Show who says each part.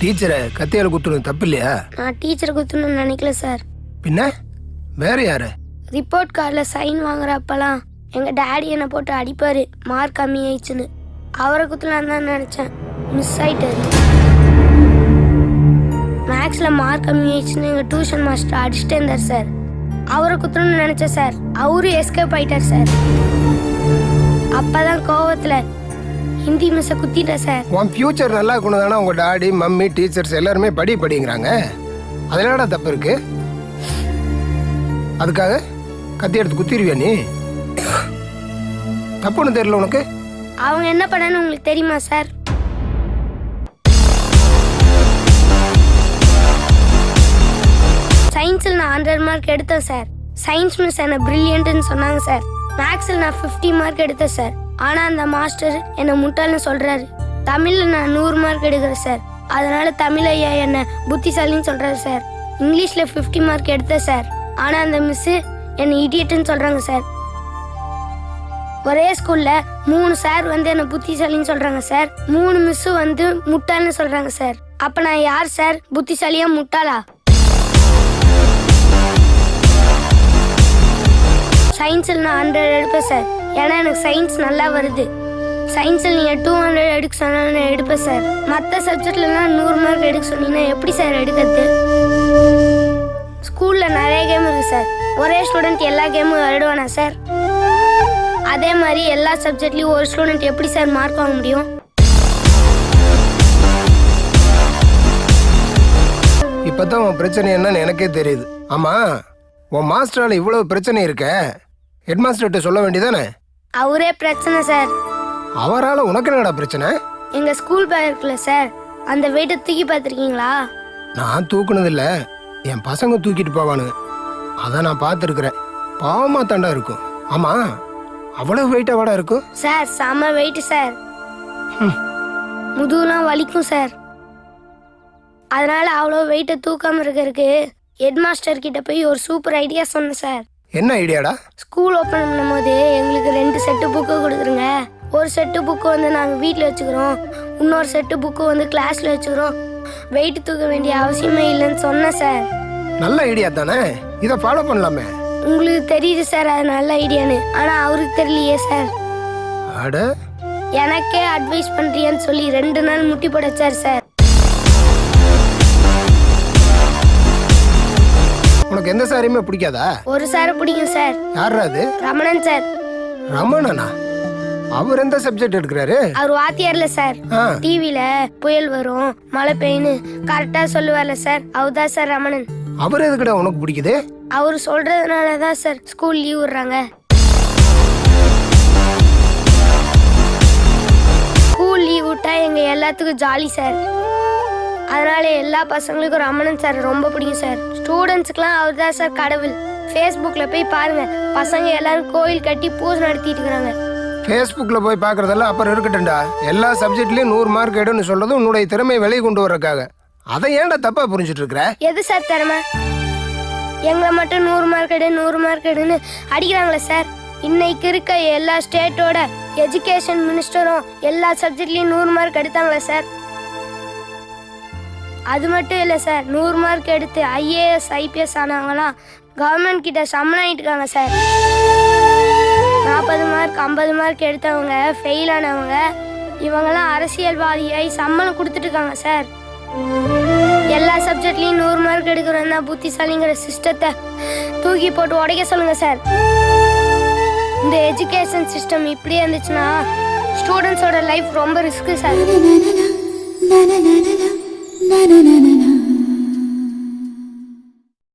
Speaker 1: டீச்சரை கத்தியால குத்துறது தப்பு இல்லையா?
Speaker 2: நான் டீச்சரை குத்தணும்னு நினைக்கல சார்.
Speaker 1: பின்ன வேற யாரு?
Speaker 2: ரிப்போர்ட் கார்டில் சைன் வாங்குறப்பெல்லாம் எங்கள் டேடி என்னை போட்டு அடிப்பார் மார்க் கம்மி ஆயிடுச்சுன்னு. அவரை குத்தலான்னு தான் நினச்சேன், மிஸ் ஆயிட்டாரு. மேக்ஸில் மார்க் கம்மி ஆயிடுச்சுன்னு எங்கள் டியூஷன் மாஸ்டர் அடிச்சுட்டே இருந்தார் சார். அவரை குத்தணும்னு நினச்சேன் சார், அவரும் எஸ்கேப் ஆயிட்டார் சார். அப்போ தான் கோவத்தில் ஹிந்தி மிஸ்ஸை குத்திட்டேன் சார்.
Speaker 1: உன் ஃபியூச்சர் நல்லா இருக்கணும் தானே உங்கள் டாடி மம்மி டீச்சர்ஸ் எல்லாருமே படிங்கிறாங்க. அதில் என்னடா தப்பு இருக்கு? அதுக்காக கத்தி எடுத்து குத்திடுவியா நீ? தப்புன்னு தெரியல உனக்கு?
Speaker 2: அவங்க என்ன பண்ணான்னு உங்களுக்கு தெரியுமா சார்? சயின்ஸில் நான் 100 மார்க் எடுத்தேன் சார். சயின்ஸ் மிஸ் என்ன பிரில்லியன்ட்னு சொன்னாங்க சார். மேக்ஸில் நான் 50 மார்க் எடுத்தேன் சார். ஆனால் அந்த மாஸ்டர் என்னை முட்டாள்னு சொல்கிறாரு. தமிழில் நான் 100 மார்க் எடுக்கிறேன் சார். அதனால தமிழ் ஐயா என்னை புத்திசாலின்னு சொல்கிறாரு சார். இங்கிலீஷில் 50 மார்க் எடுத்தேன் சார். ஆனால் அந்த மிஸ்ஸு என்னை இடியட்டுன்னு சொல்கிறாங்க சார். ஒரே ஸ்கூலில் 3 சார் வந்து என்னை புத்திசாலின்னு சொல்கிறாங்க சார். 3 மிஸ்ஸு வந்து முட்டாள்னு சொல்கிறாங்க சார். அப்போ நான் யார் சார், புத்திசாலியா முட்டாளா? சயின்ஸில் நான் 100 எடுப்பேன் சார். ஏன்னா எனக்கு சயின்ஸ் நல்லா வருது. சயின்ஸில் நீங்கள் 200 எடுக்க சொன்னாலும் நான் எடுப்பேன் சார். மற்ற சப்ஜெக்ட்லலாம் 100 மார்க் எடுக்க சொன்னீங்கன்னா எப்படி சார் எடுக்கிறது? ஸ்கூலில் நிறைய கேம் இருக்குது சார். ஒரே ஸ்டூடெண்ட் எல்லா கேமும் விளையாடுவானா சார்? அதே மாதிரி எல்லா சப்ஜெக்ட்லேயும் ஒரு ஸ்டூடெண்ட் எப்படி சார் மார்க் வாங்க முடியும்?
Speaker 1: இப்போதான் உன் பிரச்சனை என்னன்னு எனக்கே தெரியுது. ஆமாம், உன் மாஸ்டரால் இவ்வளோ பிரச்சனை இருக்க ஹெட் மாஸ்டர்கிட்ட சொல்ல வேண்டியதானே?
Speaker 2: அவரே பிரச்சனை சார்.
Speaker 1: அவரால் உனக்கு என்னடா பிரச்சனை?
Speaker 2: எங்கள் ஸ்கூல் பேக் இருக்குல்ல சார், அந்த வெயிட்டை தூக்கி பார்த்துருக்கீங்களா?
Speaker 1: நான் தூக்குனதில்ல, என் பசங்க தூக்கிட்டு போவானுங்க. அதான் நான் பார்த்துருக்குறேன். பாவமாக தாண்டா இருக்கும். ஆமாம், அவ்வளவு வெயிட்டாக வாடா இருக்கும்
Speaker 2: சார். செம்ம வெயிட்டு சார். முதுகுலாம் வலிக்கும் சார். அதனால அவ்வளோ வெயிட்டை தூக்காமல் இருக்கிறதுக்கு ஹெட் மாஸ்டர் கிட்ட போய் ஒரு சூப்பர் ஐடியா சொன்னேன் சார்.
Speaker 1: என்ன ஐடியாடா?
Speaker 2: ஸ்கூல் ஓப்பன் பண்ணும்போது எங்களுக்கு 2 செட்டு புக்கு கொடுத்துருங்க. ஒரு செட்டு புக்கு வந்து நாங்கள் வீட்டில் வச்சுக்கிறோம், இன்னொரு செட்டு புக்கு வந்து கிளாஸில் வச்சுக்கிறோம். வெயிட் தூக்க வேண்டிய அவசியமே இல்லைன்னு சொன்னேன் சார்.
Speaker 1: நல்ல ஐடியா தானே, இதை ஃபாலோ பண்ணலாமே.
Speaker 2: உங்களுக்கு தெரியுது சார் அது நல்ல ஐடியான்னு, ஆனால் அவருக்கு தெரியலையே சார்.
Speaker 1: அட,
Speaker 2: எனக்கே அட்வைஸ் பண்ணுறியான்னு சொல்லி 2 நாள் முட்டி போடச்சார் சார்.
Speaker 1: உனக்கு எந்த சாரையுமே பிடிக்காதா?
Speaker 2: ஒரு சாரை பிடிக்கும் சார்.
Speaker 1: யாரா அது?
Speaker 2: ரமணன் சார்.
Speaker 1: ரமணனா? அவர் எந்த சப்ஜெக்ட் எடுக்கிறாரு?
Speaker 2: அவர் வாத்தியார்ல சார். டிவில புயல் வரும் மழை பெய்யுன்னு கரெக்டா சொல்லுவார்ல சார், அவர்தான் சார் ரமணன்.
Speaker 1: அவர் எதுக்குடா உனக்கு பிடிக்குது?
Speaker 2: அவர் சொல்றதுனாலதான் சார் ஸ்கூல் லீவ் விடுறாங்க. ஸ்கூல் லீவ் விட்டா எங்க எல்லாத்துக்கும் ஜாலி சார். அதனால எல்லா பசங்களுக்கும் ரமணன் சார் ரொம்ப பிடிக்கும் சார். ஸ்டூடெண்ட்ஸுக்குலாம் அவர் தான் சார் கடவுள். ஃபேஸ்புக்கில் போய் பாருங்க, பசங்க எல்லாரும் கோயில் கட்டி பூஜை நடத்திட்டு இருக்கிறாங்க.
Speaker 1: ஃபேஸ்புக்கில் போய் பார்க்குறதெல்லாம் அப்புறம் இருக்கட்டும்டா. எல்லா சப்ஜெக்ட்லேயும் 100 மார்க் எடுன்னு சொல்றது உன்னுடைய திறமையை வெளியே கொண்டு வரக்காக. அதை ஏன்டா தப்பா புரிஞ்சுட்டு இருக்கிற?
Speaker 2: எது சார் திறமை? எங்களை மட்டும் 100 மார்க் எடு 100 மார்க் எடுன்னு அடிக்கிறாங்களே சார். இன்னைக்கு இருக்க எல்லா ஸ்டேட்டோட எஜுகேஷன் மினிஸ்டரும் எல்லா சப்ஜெக்ட்லேயும் 100 மார்க் எடுத்தாங்களே சார். அது மட்டும் இல்லை சார், 100 மார்க் எடுத்து IAS IPS ஆனவங்களாம் கவர்மெண்ட் கிட்ட சம்பளம் ஆகிட்டுருக்காங்க சார். 40 மார்க் 50 மார்க் எடுத்தவங்க ஃபெயில் ஆனவங்க இவங்கெல்லாம் அரசியல்வாதியாகி சம்பளம் கொடுத்துட்டு இருக்காங்க சார். எல்லா சப்ஜெக்ட்லேயும் 100 மார்க் எடுக்கிறோன்னா புத்திசாலிங்கிற சிஸ்டத்தை தூக்கி போட்டு உடைக்க சொல்லுங்க சார். இந்த எஜுகேஷன் சிஸ்டம் இப்படியே இருந்துச்சுன்னா ஸ்டூடெண்ட்ஸோட லைஃப் ரொம்ப ரிஸ்க்கு சார்.